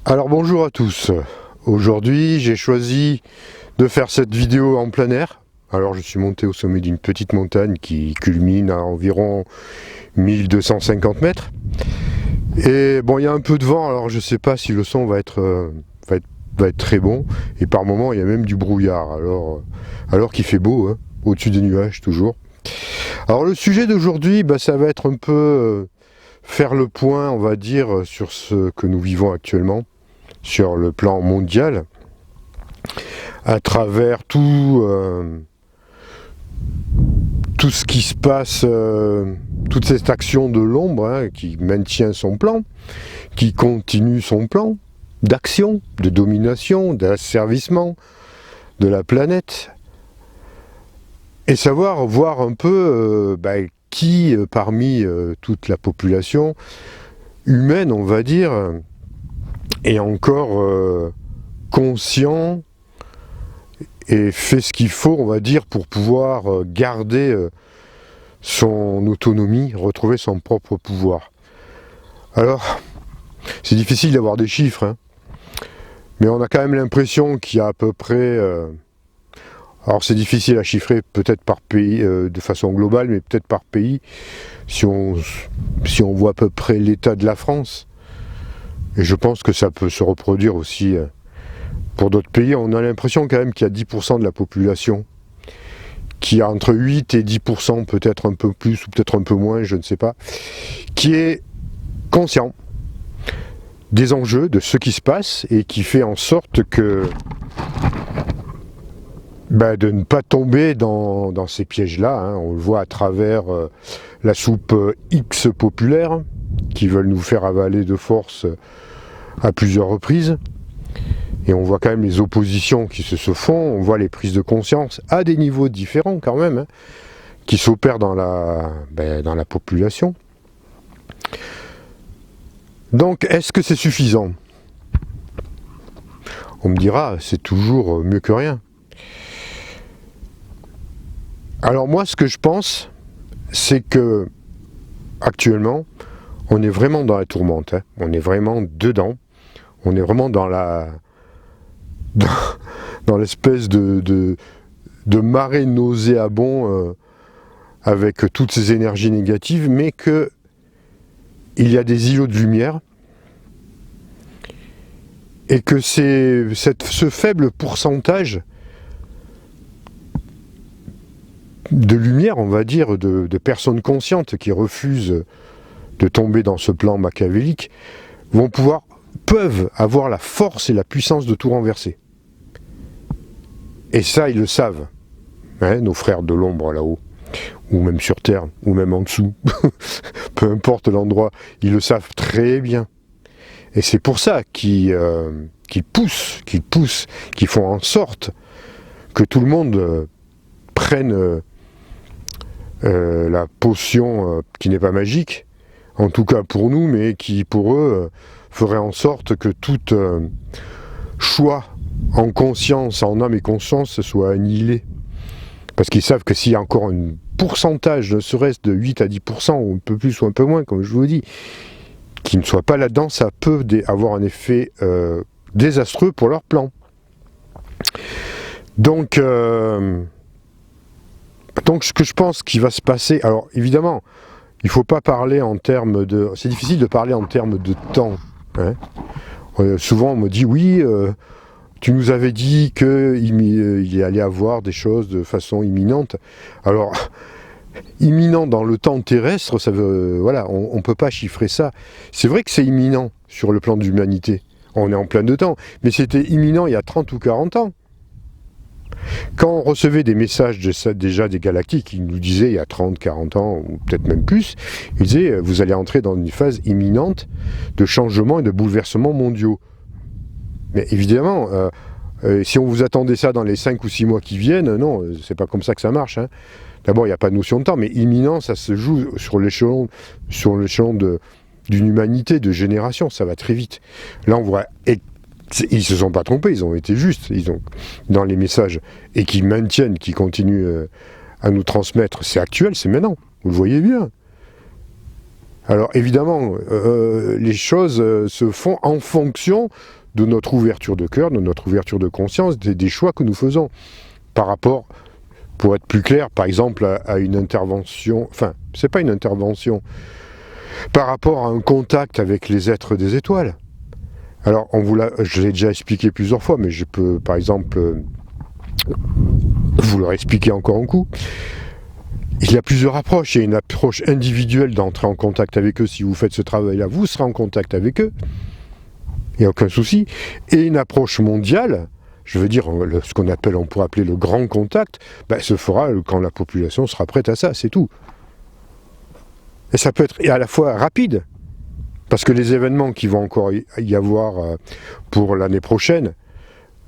Alors bonjour à tous, aujourd'hui j'ai choisi de faire cette vidéo en plein air. Alors je suis monté au sommet d'une petite montagne qui culmine à environ 1250 mètres. Et bon, il y a un peu de vent, alors je sais pas si le son va être très bon. Et par moments il y a même du brouillard, alors qu'il fait beau, hein, au-dessus des nuages toujours. Alors le sujet d'aujourd'hui, ça va être un peu faire le point, on va dire, sur ce que nous vivons actuellement, sur le plan mondial, à travers tout ce qui se passe, toute cette action de l'ombre, hein, qui maintient son plan, qui continue son plan d'action, de domination, d'asservissement de la planète, et voir un peu qui, parmi toute la population humaine, on va dire, est encore conscient et fait ce qu'il faut, on va dire, pour pouvoir garder son autonomie, retrouver son propre pouvoir. Alors, c'est difficile d'avoir des chiffres, hein, mais on a quand même l'impression qu'il y a à peu près... alors c'est difficile à chiffrer, peut-être par pays, de façon globale, mais peut-être par pays, si on voit à peu près l'état de la France. Et je pense que ça peut se reproduire aussi pour d'autres pays. On a l'impression quand même qu'il y a 10% de la population qui a entre 8 et 10%, peut-être un peu plus ou peut-être un peu moins, je ne sais pas, qui est conscient des enjeux, de ce qui se passe, et qui fait en sorte que de ne pas tomber dans ces pièges-là, hein. On le voit à travers la soupe X populaire, qui veulent nous faire avaler de force à plusieurs reprises. Et on voit quand même les oppositions qui se font, on voit les prises de conscience à des niveaux différents quand même, hein, qui s'opèrent dans la population. Donc, est-ce que c'est suffisant? On me dira, c'est toujours mieux que rien. Alors moi, ce que je pense, c'est que actuellement, on est vraiment dans la tourmente, hein. On est vraiment dedans. On est vraiment dans l'espèce de marée nauséabond avec toutes ces énergies négatives, mais que il y a des îlots de lumière et que ce faible pourcentage de lumière, on va dire, de personnes conscientes qui refusent de tomber dans ce plan machiavélique, peuvent avoir la force et la puissance de tout renverser. Et ça, ils le savent, hein, nos frères de l'ombre là-haut, ou même sur Terre, ou même en dessous, peu importe l'endroit, ils le savent très bien. Et c'est pour ça qu'ils poussent, qu'ils font en sorte que tout le monde prenne la potion qui n'est pas magique, en tout cas pour nous, mais qui pour eux ferait en sorte que tout choix en conscience, en âme et conscience soit annihilé. Parce qu'ils savent que s'il y a encore un pourcentage, ne serait-ce de 8 à 10%, ou un peu plus ou un peu moins, comme je vous dis, qui ne soit pas là-dedans, ça peut avoir un effet désastreux pour leur plan. Donc ce que je pense qu'il va se passer, alors évidemment, il ne faut pas parler en termes de... C'est difficile de parler en termes de temps, hein. Souvent on me dit, oui, tu nous avais dit qu'il y allait avoir des choses de façon imminente. Alors, imminent dans le temps terrestre, ça veut, voilà, on ne peut pas chiffrer ça. C'est vrai que c'est imminent sur le plan de l'humanité. On est en plein dedans. Mais c'était imminent il y a 30 ou 40 ans. Quand on recevait des messages déjà des galactiques, ils nous disaient il y a 30, 40 ans, ou peut-être même plus, ils disaient vous allez entrer dans une phase imminente de changement et de bouleversements mondiaux. Mais évidemment, si on vous attendait ça dans les 5 ou 6 mois qui viennent, non, c'est pas comme ça que ça marche, hein. D'abord, il n'y a pas de notion de temps, mais imminent, ça se joue sur l'échelon d'une humanité, de génération, ça va très vite. Là, on voit... Ils se sont pas trompés, ils ont été justes, dans les messages, et qui maintiennent, qui continuent à nous transmettre. C'est actuel, c'est maintenant, vous le voyez bien. Alors évidemment, les choses se font en fonction de notre ouverture de cœur, de notre ouverture de conscience, des choix que nous faisons par rapport, pour être plus clair, par exemple à une intervention, enfin, c'est pas une intervention, par rapport à un contact avec les êtres des étoiles. Alors, je l'ai déjà expliqué plusieurs fois, mais je peux, par exemple, vous le réexpliquer encore un coup. Il y a plusieurs approches. Il y a une approche individuelle d'entrer en contact avec eux. Si vous faites ce travail-là, vous serez en contact avec eux. Il n'y a aucun souci. Et une approche mondiale, je veux dire, ce qu'on appelle, on pourrait appeler le grand contact, se fera quand la population sera prête à ça, c'est tout. Et ça peut être à la fois rapide, parce que les événements qui vont encore y avoir pour l'année prochaine,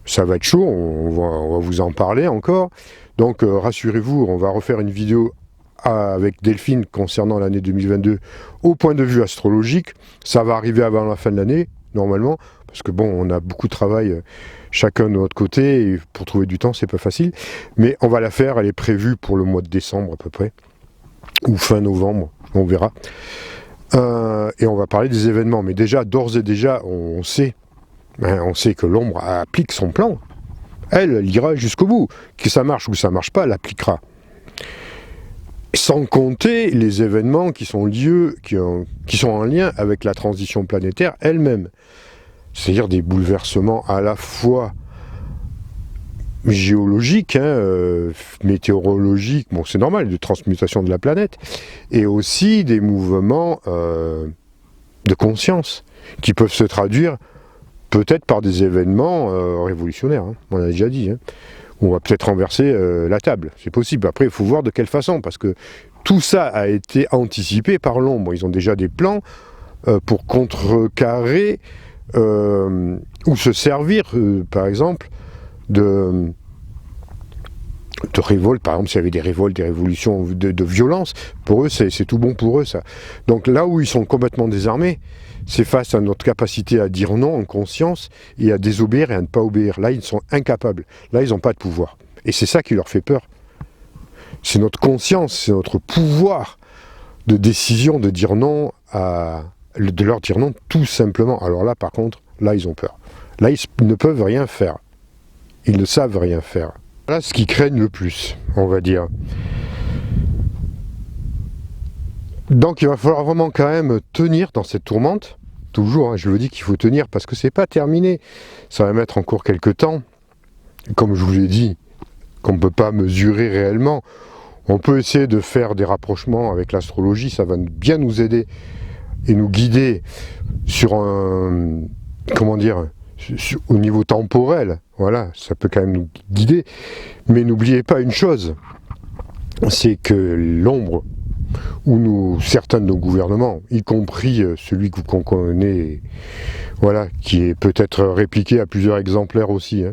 ça va être chaud, on va vous en parler encore. Donc rassurez-vous, on va refaire une vidéo avec Delphine concernant l'année 2022 au point de vue astrologique. Ça va arriver avant la fin de l'année, normalement, parce que bon, on a beaucoup de travail chacun de notre côté, et pour trouver du temps, c'est pas facile. Mais on va la faire, elle est prévue pour le mois de décembre à peu près, ou fin novembre, on verra. Et on va parler des événements. Mais déjà, d'ores et déjà, on sait que l'ombre applique son plan. Elle ira jusqu'au bout. Que ça marche ou que ça marche pas, elle appliquera. Sans compter les événements qui sont en lien avec la transition planétaire elle-même. C'est-à-dire des bouleversements à la fois géologiques, météorologiques, bon c'est normal, de transmutation de la planète, et aussi des mouvements de conscience qui peuvent se traduire peut-être par des événements révolutionnaires, on l'a déjà dit. On va peut-être renverser la table, c'est possible. Après, il faut voir de quelle façon, parce que tout ça a été anticipé par l'ombre. Ils ont déjà des plans pour contrecarrer ou se servir, par exemple, de révoltes. Par exemple, s'il y avait des révoltes, des révolutions de violence, pour eux, c'est tout bon pour eux, ça. Donc là où ils sont complètement désarmés, c'est face à notre capacité à dire non en conscience et à désobéir et à ne pas obéir. Là, ils sont incapables. Là, ils n'ont pas de pouvoir. Et c'est ça qui leur fait peur. C'est notre conscience, c'est notre pouvoir de décision de dire non, de leur dire non tout simplement. Alors là, par contre, là, ils ont peur. Là, ils ne peuvent rien faire. Ils ne savent rien faire. Voilà ce qu'ils craignent le plus, on va dire. Donc il va falloir vraiment quand même tenir dans cette tourmente, toujours, je le dis qu'il faut tenir parce que c'est pas terminé, ça va mettre encore quelques temps, comme je vous l'ai dit, qu'on ne peut pas mesurer réellement. On peut essayer de faire des rapprochements avec l'astrologie, ça va bien nous aider et nous guider sur un, au niveau temporel, voilà, ça peut quand même nous guider, mais n'oubliez pas une chose, c'est que l'ombre, ou certains de nos gouvernements, y compris celui qu'on connaît, voilà, qui est peut-être répliqué à plusieurs exemplaires aussi,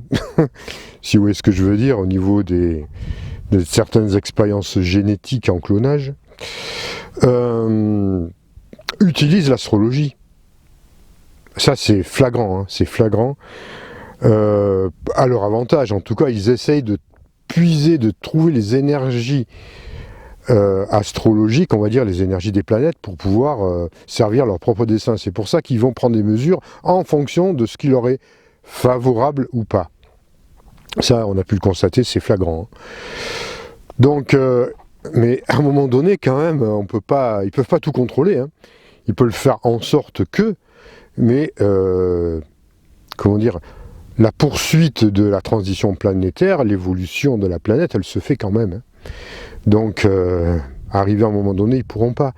si vous voyez ce que je veux dire, au niveau de certaines expériences génétiques en clonage, utilisent l'astrologie. Ça c'est flagrant, c'est flagrant, à leur avantage. En tout cas, ils essayent de puiser, de trouver les énergies astrologiques, on va dire les énergies des planètes, pour pouvoir servir leur propre dessein. C'est pour ça qu'ils vont prendre des mesures en fonction de ce qui leur est favorable ou pas. Ça, on a pu le constater, c'est flagrant. Donc, mais à un moment donné, quand même, ils peuvent pas tout contrôler. Ils peuvent le faire en sorte que, mais la poursuite de la transition planétaire, l'évolution de la planète, elle se fait quand même. Donc, arrivé à un moment donné, ils ne pourront pas.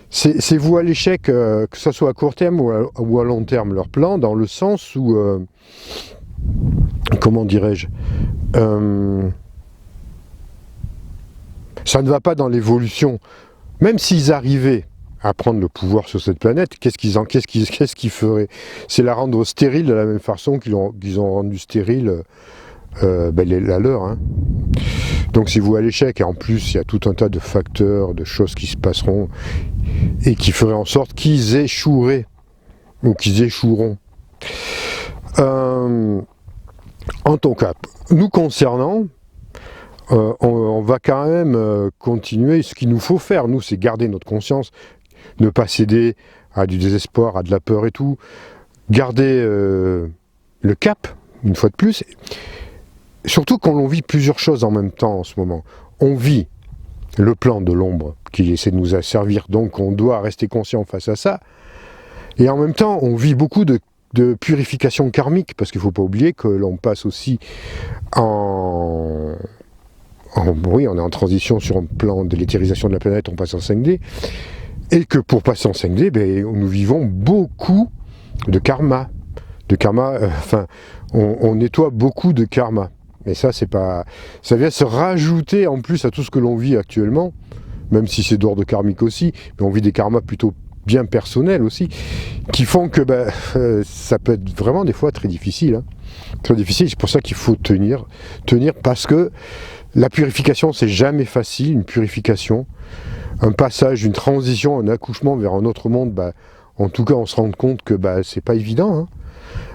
C'est vous à l'échec, que ce soit à court terme ou à long terme, leur plan, dans le sens où, comment dirais-je, ça ne va pas dans l'évolution. Même s'ils arrivaient à prendre le pouvoir sur cette planète, qu'est-ce qu'ils feraient? C'est la rendre stérile de la même façon qu'ils ont rendu stérile la leur. Donc c'est vous à l'échec, et en plus il y a tout un tas de facteurs, de choses qui se passeront, et qui feraient en sorte qu'ils échoueraient, ou qu'ils échoueront. En tout cas, nous concernant, on va quand même continuer. Ce qu'il nous faut faire, nous, c'est garder notre conscience, ne pas céder à du désespoir, à de la peur et tout, garder le cap, une fois de plus. Surtout quand l'on vit plusieurs choses en même temps en ce moment. On vit le plan de l'ombre qui essaie de nous asservir, donc on doit rester conscient face à ça. Et en même temps, on vit beaucoup de purification karmique, parce qu'il ne faut pas oublier que l'on passe aussi oui, on est en transition sur un plan de l'éthérisation de la planète, on passe en 5D, et que pour passer en 5D, ben, nous vivons beaucoup de karma. On nettoie beaucoup de karma. Et ça, ça vient se rajouter en plus à tout ce que l'on vit actuellement, même si c'est d'ordre karmique aussi, mais on vit des karmas plutôt bien personnels aussi, qui font que ça peut être vraiment des fois très difficile. Hein. Très difficile, c'est pour ça qu'il faut tenir, parce que la purification, c'est jamais facile, une purification, un passage, une transition, un accouchement vers un autre monde, en tout cas on se rend compte que c'est pas évident. Hein.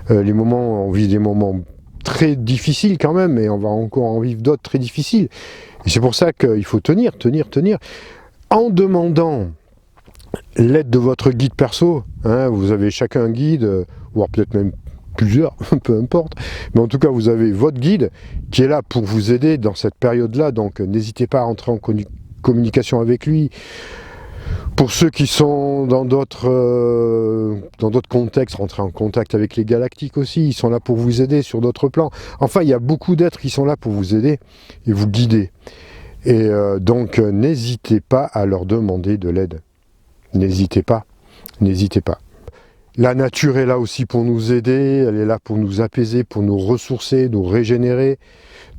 On vit des moments très difficiles quand même, et on va encore en vivre d'autres très difficiles. Et c'est pour ça qu'il faut tenir, en demandant l'aide de votre guide perso. Hein, vous avez chacun un guide, voire peut-être même plusieurs, peu importe, mais en tout cas vous avez votre guide qui est là pour vous aider dans cette période-là, donc n'hésitez pas à entrer en communication avec lui. Pour ceux qui sont dans d'autres contextes, rentrer en contact avec les galactiques aussi, ils sont là pour vous aider sur d'autres plans. Enfin, il y a beaucoup d'êtres qui sont là pour vous aider et vous guider. Et donc, n'hésitez pas à leur demander de l'aide. N'hésitez pas. La nature est là aussi pour nous aider, elle est là pour nous apaiser, pour nous ressourcer, nous régénérer.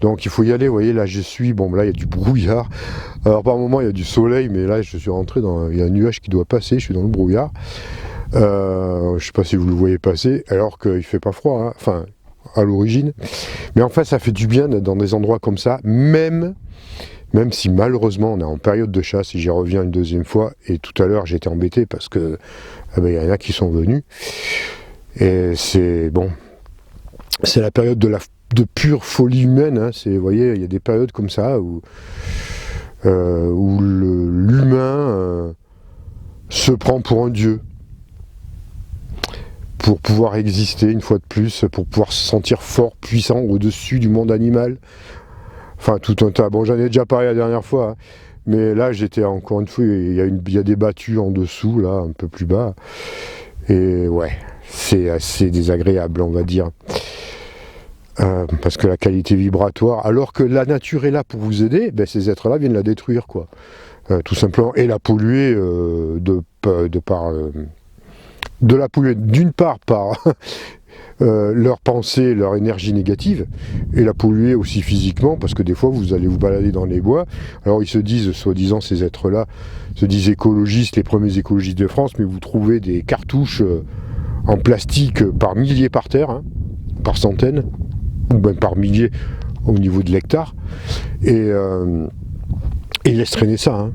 Donc il faut y aller, vous voyez, là je suis, là il y a du brouillard. Alors par moment il y a du soleil, mais là je suis rentré il y a un nuage qui doit passer, je suis dans le brouillard. Je ne sais pas si vous le voyez passer, alors qu'il ne fait pas froid, hein. Enfin à l'origine. Mais enfin ça fait du bien d'être dans des endroits comme ça, même si malheureusement on est en période de chasse, et j'y reviens une deuxième fois, et tout à l'heure j'étais embêté parce que il y en a qui sont venus, et c'est la période de pure folie humaine, hein. Vous voyez, il y a des périodes comme ça où l'humain se prend pour un dieu, pour pouvoir exister une fois de plus, pour pouvoir se sentir fort, puissant, au-dessus du monde animal. Enfin, tout un tas. Bon, j'en ai déjà parlé la dernière fois, hein. Mais là, j'étais encore une fois, il y a des battues en dessous, là, un peu plus bas. Et ouais, c'est assez désagréable, on va dire. Parce que la qualité vibratoire, alors que la nature est là pour vous aider, ces êtres-là viennent la détruire, quoi. Tout simplement, et la polluer d'une part par leur pensée, leur énergie négative, et la polluer aussi physiquement, parce que des fois vous allez vous balader dans les bois, alors ils se disent, soi-disant ces êtres-là, se disent écologistes, les premiers écologistes de France, mais vous trouvez des cartouches en plastique par milliers par terre, hein, par centaines, ou même par milliers au niveau de l'hectare, et ils laissent traîner ça, hein.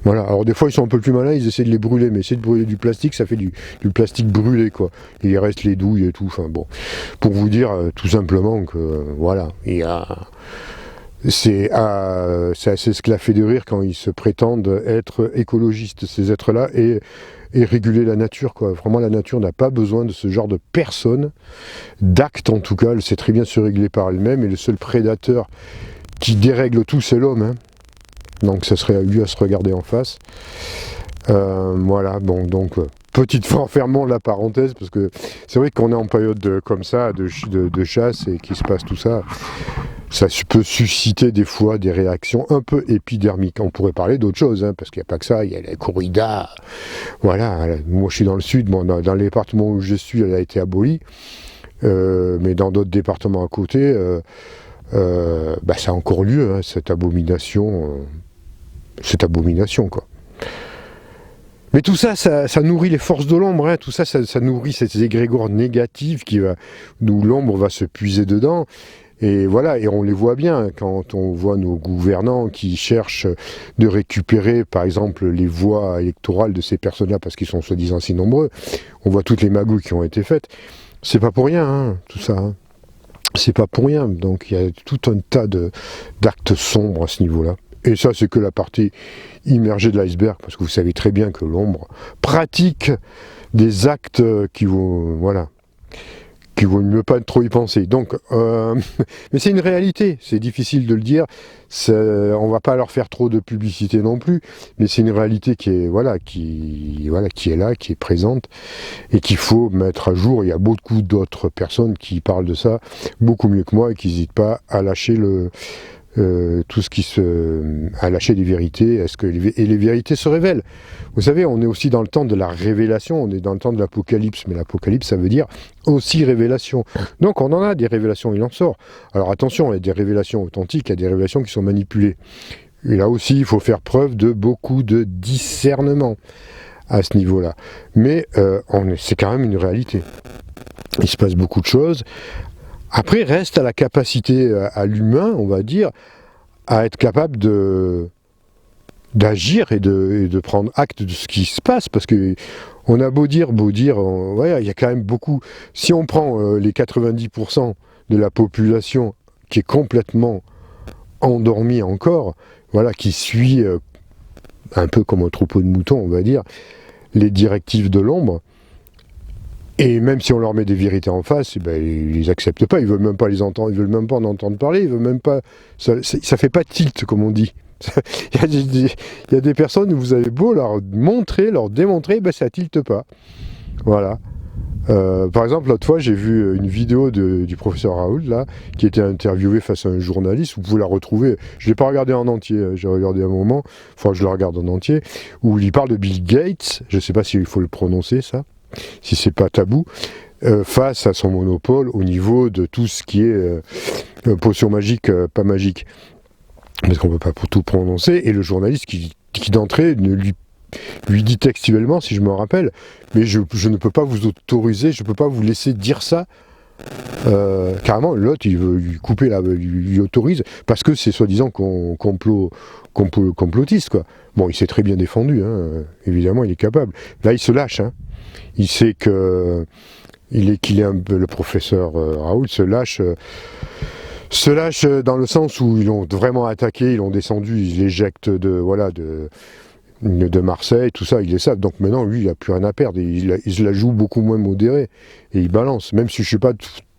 Voilà, alors des fois ils sont un peu plus malins, ils essaient de les brûler, mais essayer de brûler du plastique, ça fait du plastique brûlé, quoi. Il reste les douilles et tout, enfin bon. Pour vous dire tout simplement que, voilà, c'est assez ce qui l'a fait de rire quand ils se prétendent être écologistes, ces êtres-là, et réguler la nature, quoi. Vraiment, la nature n'a pas besoin de ce genre de personnes, d'actes en tout cas, elle sait très bien se régler par elle-même, et le seul prédateur qui dérègle tout, c'est l'homme, hein. Donc ça serait à lui à se regarder en face. Voilà, bon, donc fermons la parenthèse, parce que c'est vrai qu'on est en période comme ça, de chasse, et qu'il se passe tout ça, ça peut susciter des fois des réactions un peu épidermiques. On pourrait parler d'autre chose, hein, parce qu'il n'y a pas que ça, il y a la corrida. Voilà, moi je suis dans le sud, dans le département où je suis, elle a été abolie, mais dans d'autres départements à côté, ça a encore lieu, hein, cette abomination, quoi. Mais tout ça, ça nourrit les forces de l'ombre, hein. Tout ça, ça nourrit ces égrégores négatifs où l'ombre va se puiser dedans. Et voilà, et on les voit bien quand on voit nos gouvernants qui cherchent de récupérer, par exemple, les voix électorales de ces personnes-là, parce qu'ils sont soi-disant si nombreux. On voit toutes les magouilles qui ont été faites. C'est pas pour rien, hein, tout ça, hein. C'est pas pour rien. Donc il y a tout un tas d'actes sombres à ce niveau-là. Et ça, c'est que la partie immergée de l'iceberg, parce que vous savez très bien que l'ombre pratique des actes qui il vaut mieux pas trop y penser. Donc, mais c'est une réalité, c'est difficile de le dire. On va pas leur faire trop de publicité non plus, mais c'est une réalité qui est qui est là, qui est présente et qu'il faut mettre à jour. Il y a beaucoup d'autres personnes qui parlent de ça beaucoup mieux que moi et qui n'hésitent pas à lâcher à lâcher des vérités, et les vérités se révèlent. Vous savez, on est aussi dans le temps de la révélation, on est dans le temps de l'apocalypse, mais l'apocalypse, ça veut dire aussi révélation. Donc on en a des révélations, il en sort. Alors attention, il y a des révélations authentiques, il y a des révélations qui sont manipulées. Et là aussi, il faut faire preuve de beaucoup de discernement à ce niveau-là. Mais c'est quand même une réalité. Il se passe beaucoup de choses. Après, reste à la capacité, à l'humain, on va dire, à être capable d'agir et de prendre acte de ce qui se passe, parce que on a beau dire, il y a quand même beaucoup. Si on prend les 90% de la population qui est complètement endormie encore, qui suit un peu comme un troupeau de moutons, on va dire, les directives de l'ombre. Et même si on leur met des vérités en face, ils les acceptent pas, ils veulent même pas les entendre, ils veulent même pas en entendre parler, ils veulent même pas. Ça fait pas tilt, comme on dit. Il y a des personnes où vous avez beau leur montrer, leur démontrer, ça tilte pas. Voilà. Par exemple, l'autre fois, j'ai vu une vidéo du professeur Raoult, là, qui était interviewé face à un journaliste. Vous pouvez la retrouver. Je l'ai pas regardé en entier. J'ai regardé un moment. Enfin, je la regarde en entier. Où il parle de Bill Gates. Je sais pas s'il faut le prononcer, ça. Si c'est pas tabou, face à son monopole au niveau de tout ce qui est potion magique, pas magique. Parce qu'on ne peut pas tout prononcer, et le journaliste qui d'entrée lui dit textuellement, si je me rappelle, mais je ne peux pas vous autoriser, je ne peux pas vous laisser dire ça. Carrément, l'autre, il veut lui couper, lui autorise, parce que c'est soi-disant complotiste, quoi. Bon, il s'est très bien défendu, évidemment, il est capable. Là, il se lâche, il sait que le professeur Raoult se lâche dans le sens où ils l'ont vraiment attaqué, ils l'ont descendu, ils l'éjectent de Marseille, tout ça, ils le savent. Donc maintenant, lui, il n'a plus rien à perdre. Il se la joue beaucoup moins modéré et il balance. Même si je ne suis pas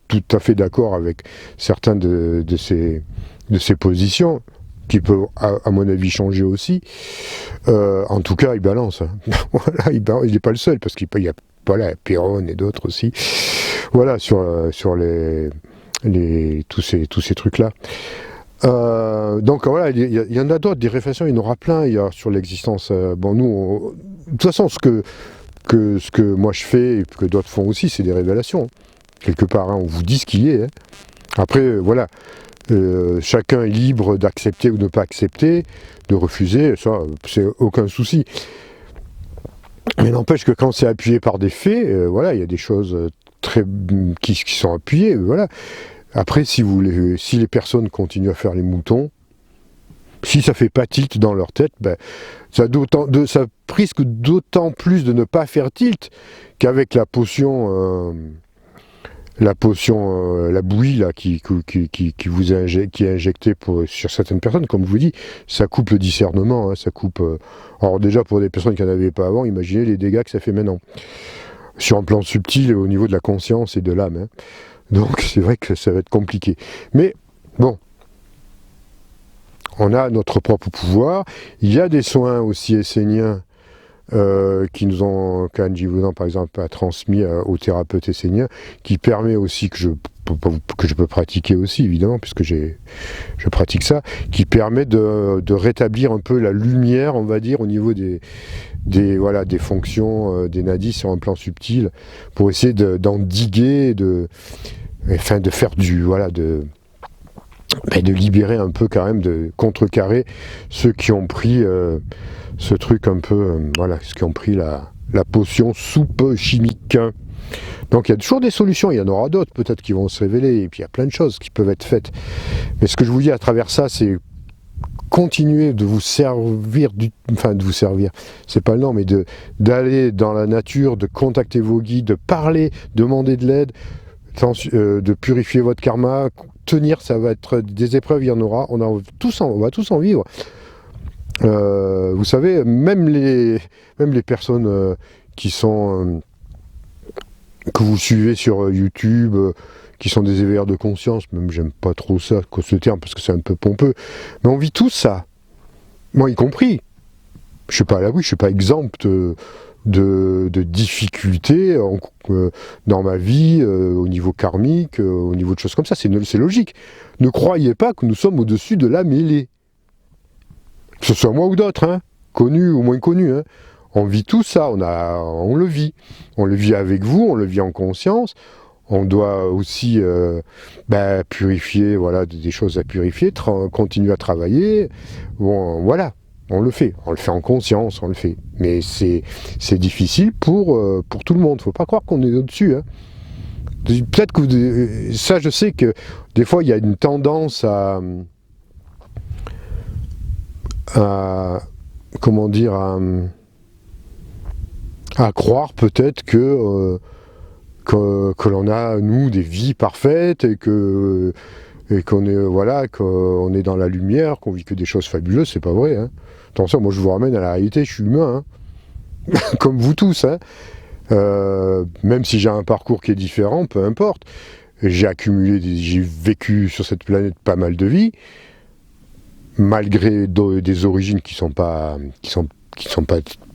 tout à fait d'accord avec certaines de ses positions, qui peuvent, à mon avis, changer aussi. En tout cas, il balance. Voilà, il n'est pas le seul, parce qu'il y a Perron et d'autres aussi. Voilà, sur tous ces trucs-là. Donc voilà, il y en a d'autres, des réflexions, il y en aura plein. Il y a sur l'existence. De toute façon, ce que moi je fais et que d'autres font aussi, c'est des révélations. Quelque part, on vous dit ce qu'il est. Après, voilà. Chacun est libre d'accepter ou de ne pas accepter, de refuser, ça, c'est aucun souci. Mais n'empêche que quand c'est appuyé par des faits, il y a des choses qui sont appuyées, voilà. Après, si les personnes continuent à faire les moutons, si ça fait pas tilt dans leur tête, ça risque d'autant plus de ne pas faire tilt qu'avec la potion... la bouillie là, qui est injectée sur certaines personnes, comme je vous dis, ça coupe le discernement, ça coupe... alors déjà, pour des personnes qui n'en avaient pas avant, imaginez les dégâts que ça fait maintenant. Sur un plan subtil, au niveau de la conscience et de l'âme. Donc c'est vrai que ça va être compliqué. Mais bon, on a notre propre pouvoir. Il y a des soins aussi esséniens qu'Angie Vaudan, par exemple, a transmis aux thérapeutes esséniens, qui permet aussi que je peux pratiquer aussi, évidemment, puisque je pratique ça, qui permet de rétablir un peu la lumière, on va dire, au niveau des fonctions des nadis sur un plan subtil, pour essayer d'en diguer, de faire de libérer un peu quand même, de contrecarrer ceux qui ont pris ce truc un peu, ceux qui ont pris la potion soupe chimique. Donc il y a toujours des solutions, il y en aura d'autres peut-être qui vont se révéler, et puis il y a plein de choses qui peuvent être faites. Mais ce que je vous dis à travers ça, c'est continuer de vous servir, c'est pas le nom, mais d'aller dans la nature, de contacter vos guides, de parler, demander de l'aide, de purifier votre karma, tenir, ça va être des épreuves, il y en aura, on va tous en vivre. Vous savez, même les personnes qui sont que vous suivez sur YouTube, qui sont des éveilleurs de conscience, même j'aime pas trop ça, ce terme, parce que c'est un peu pompeux, mais on vit tous ça, moi y compris. Je suis pas à l'abri, je suis pas exempt de difficultés dans ma vie, au niveau karmique, au niveau de choses comme ça, c'est logique. Ne croyez pas que nous sommes au-dessus de la mêlée. Que ce soit moi ou d'autres, hein, connus ou moins connus, hein. On vit tout ça, on le vit. On le vit avec vous, on le vit en conscience. On doit aussi purifier, voilà, des choses à purifier, continuer à travailler. Bon, voilà, on le fait en conscience, on le fait. Mais c'est difficile pour tout le monde. Faut pas croire qu'on est au-dessus. Hein. Peut-être que ça, je sais que des fois il y a une tendance à comment dire, à croire peut-être que l'on a, nous, des vies parfaites et qu'on est, voilà, qu'on est dans la lumière, qu'on vit que des choses fabuleuses. C'est pas vrai. Hein. Attention, moi je vous ramène à la réalité, je suis humain, hein. Comme vous tous. Hein. Même si j'ai un parcours qui est différent, peu importe. J'ai vécu sur cette planète pas mal de vies, malgré des origines qui sont pas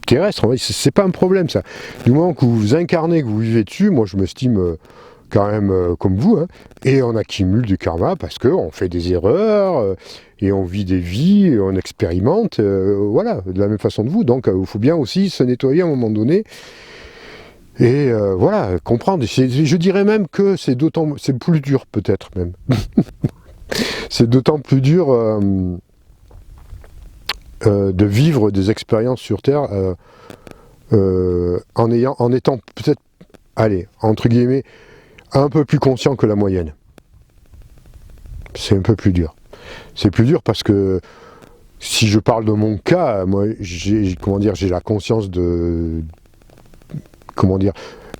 terrestres. C'est pas un problème, ça. Du moment que vous incarnez, que vous vivez dessus, moi je m'estime quand même comme vous, hein, et on accumule du karma parce qu'on fait des erreurs et on vit des vies, et on expérimente, voilà, de la même façon que vous. Donc il faut bien aussi se nettoyer à un moment donné. Et voilà, comprendre. Je dirais même que c'est plus dur, peut-être même. C'est d'autant plus dur de vivre des expériences sur Terre en étant peut-être, allez, entre guillemets, un peu plus conscient que la moyenne. C'est un peu plus dur. C'est plus dur parce que si je parle de mon cas, moi, j'ai la conscience de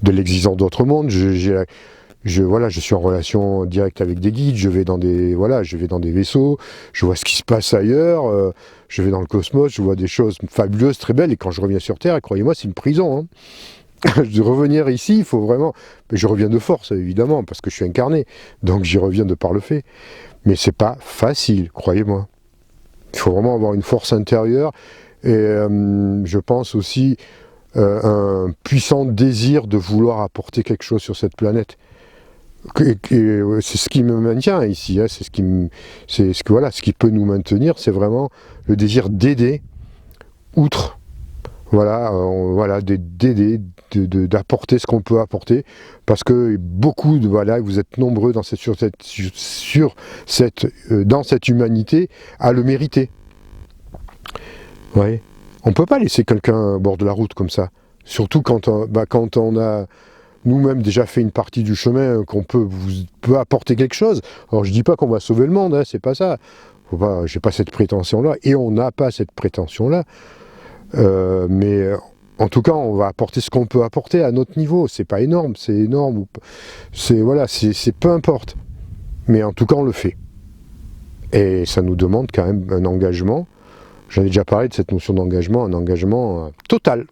l'existence d'autres mondes. Je suis en relation directe avec des guides, je vais dans des vaisseaux, je vois ce qui se passe ailleurs, je vais dans le cosmos, je vois des choses fabuleuses, très belles, et quand je reviens sur Terre, croyez-moi, c'est une prison. Hein. De revenir ici, il faut vraiment... Je reviens de force, évidemment, parce que je suis incarné, donc j'y reviens de par le fait. Mais c'est pas facile, croyez-moi. Il faut vraiment avoir une force intérieure, et je pense aussi un puissant désir de vouloir apporter quelque chose sur cette planète. C'est ce qui me maintient ici, hein, ce qui peut nous maintenir, c'est vraiment le désir d'aider, outre, d'aider, d'apporter ce qu'on peut apporter, parce que vous êtes nombreux dans dans cette humanité à le mériter. Ouais. On peut pas laisser quelqu'un au bord de la route comme ça, surtout quand on a nous-mêmes déjà fait une partie du chemin, qu'on peut apporter quelque chose. Alors je dis pas qu'on va sauver le monde, hein, c'est pas ça. J'ai pas cette prétention-là, et on n'a pas cette prétention-là. Mais en tout cas, on va apporter ce qu'on peut apporter à notre niveau. C'est pas énorme, c'est énorme. C'est peu importe. Mais en tout cas, on le fait. Et ça nous demande quand même un engagement. J'en ai déjà parlé de cette notion d'engagement, un engagement total.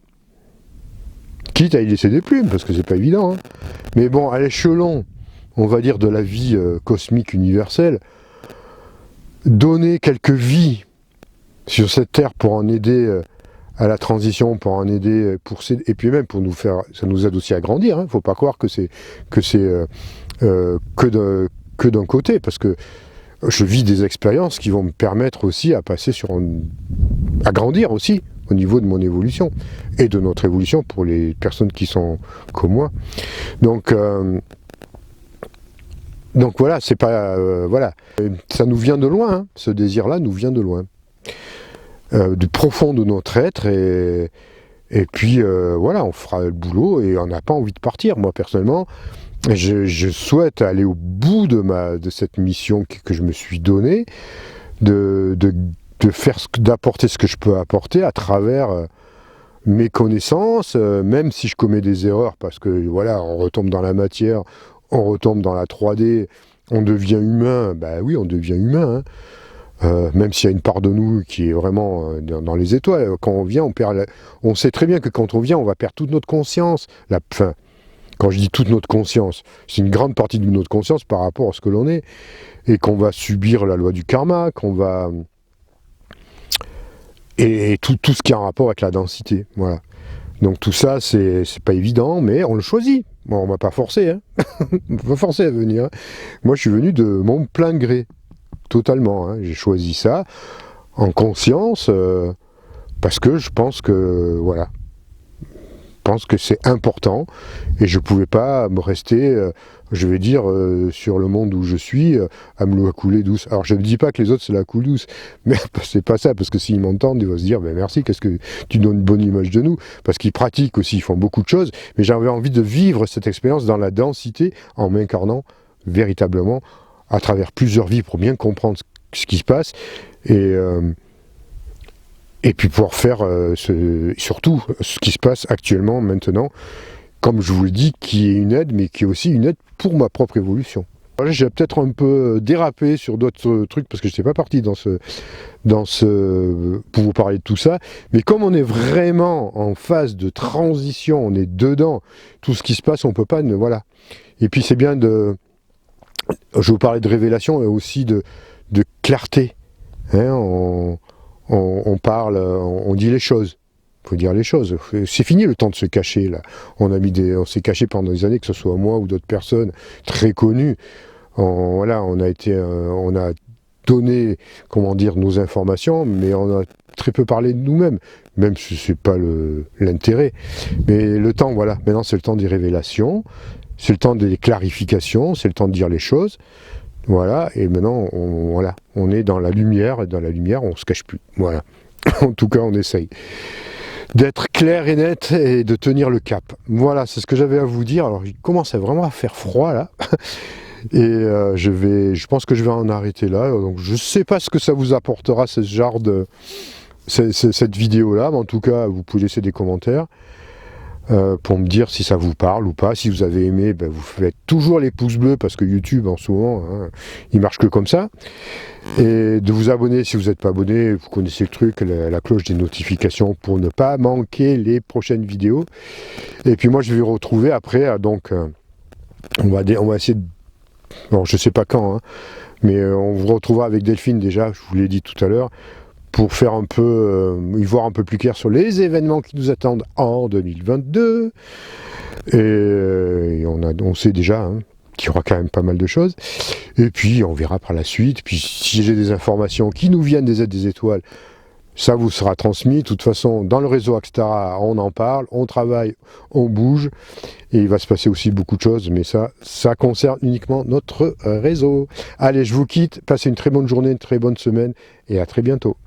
Quitte à y laisser des plumes, parce que c'est pas évident. Hein. Mais bon, à l'échelon, on va dire, de la vie cosmique universelle, donner quelques vies sur cette terre pour en aider à la transition, pour en aider, et puis même pour nous faire, ça nous aide aussi à grandir. Hein. Faut pas croire que c'est que d'un côté, parce que je vis des expériences qui vont me permettre aussi à passer à grandir aussi au niveau de mon évolution et de notre évolution pour les personnes qui sont comme moi. Donc voilà, c'est pas voilà, ça nous vient de loin. Hein. Ce désir-là nous vient de loin, du profond de notre être, et puis voilà, on fera le boulot et on n'a pas envie de partir. Moi personnellement, je souhaite aller au bout de cette mission que je me suis donnée, d'apporter ce que je peux apporter à travers mes connaissances, même si je commets des erreurs, parce que voilà, on retombe dans la matière, on retombe dans la 3D, on devient humain. Bah oui, on devient humain. Hein. Même s'il y a une part de nous qui est vraiment dans les étoiles. Quand on vient, on sait très bien que quand on vient, on va perdre toute notre conscience. Quand je dis toute notre conscience, c'est une grande partie de notre conscience par rapport à ce que l'on est, et qu'on va subir la loi du karma, qu'on va... Et tout ce qui a un rapport avec la densité, voilà. Donc tout ça, c'est pas évident, mais on le choisit. Bon, on m'a pas forcé, hein. On m'a pas forcé à venir, hein. Moi, je suis venu de mon plein gré, totalement, hein. J'ai choisi ça en conscience, parce que je pense que, voilà, je pense que c'est important, et je pouvais pas me rester, je vais dire, sur le monde où je suis, à me la couler douce. Alors je ne dis pas que les autres se la coulent douce, mais c'est pas ça, parce que s'ils m'entendent, ils vont se dire, ben merci, qu'est-ce que tu donnes une bonne image de nous, parce qu'ils pratiquent aussi, ils font beaucoup de choses, mais j'avais envie de vivre cette expérience dans la densité, en m'incarnant véritablement à travers plusieurs vies, pour bien comprendre ce qui se passe, et puis pouvoir faire surtout ce qui se passe actuellement, maintenant, comme je vous le dis, qui est une aide, mais qui est aussi une aide pour ma propre évolution. Voilà, j'ai peut-être un peu dérapé sur d'autres trucs, parce que je n'étais pas parti pour vous parler de tout ça, mais comme on est vraiment en phase de transition, on est dedans, tout ce qui se passe, on ne peut pas, voilà. Et puis c'est bien de... Je vous parlais de révélation, et aussi de clarté, hein, on parle, on dit les choses. Il faut dire les choses. C'est fini le temps de se cacher, là. On s'est caché pendant des années, que ce soit moi ou d'autres personnes très connues. Voilà, on a donné, comment dire, nos informations, mais on a très peu parlé de nous-mêmes, même si c'est pas l'intérêt. Mais le temps, voilà, maintenant c'est le temps des révélations, c'est le temps des clarifications, c'est le temps de dire les choses. Voilà, et maintenant, on est dans la lumière, et dans la lumière, on se cache plus. Voilà. En tout cas, on essaye d'être clair et net et de tenir le cap. Voilà, c'est ce que j'avais à vous dire. Alors, il commence vraiment à faire froid, là. Et je pense que je vais en arrêter là. Donc, je ne sais pas ce que ça vous apportera, ce genre cette vidéo-là, mais en tout cas, vous pouvez laisser des commentaires. Pour me dire si ça vous parle ou pas. Si vous avez aimé, ben vous faites toujours les pouces bleus, parce que YouTube en ce moment, hein, il marche que comme ça. Et de vous abonner si vous n'êtes pas abonné, vous connaissez le truc, la cloche des notifications pour ne pas manquer les prochaines vidéos. Et puis moi je vais vous retrouver après, donc on va essayer de... Bon, je sais pas quand, hein, mais on vous retrouvera avec Delphine déjà, je vous l'ai dit tout à l'heure, pour faire un peu, y voir un peu plus clair sur les événements qui nous attendent en 2022. Et on sait déjà, hein, qu'il y aura quand même pas mal de choses. Et puis on verra par la suite. Puis si j'ai des informations qui nous viennent des aides des étoiles, ça vous sera transmis. De toute façon, dans le réseau Axtara, on en parle, on travaille, on bouge. Et il va se passer aussi beaucoup de choses, mais ça concerne uniquement notre réseau. Allez, je vous quitte. Passez une très bonne journée, une très bonne semaine, et à très bientôt.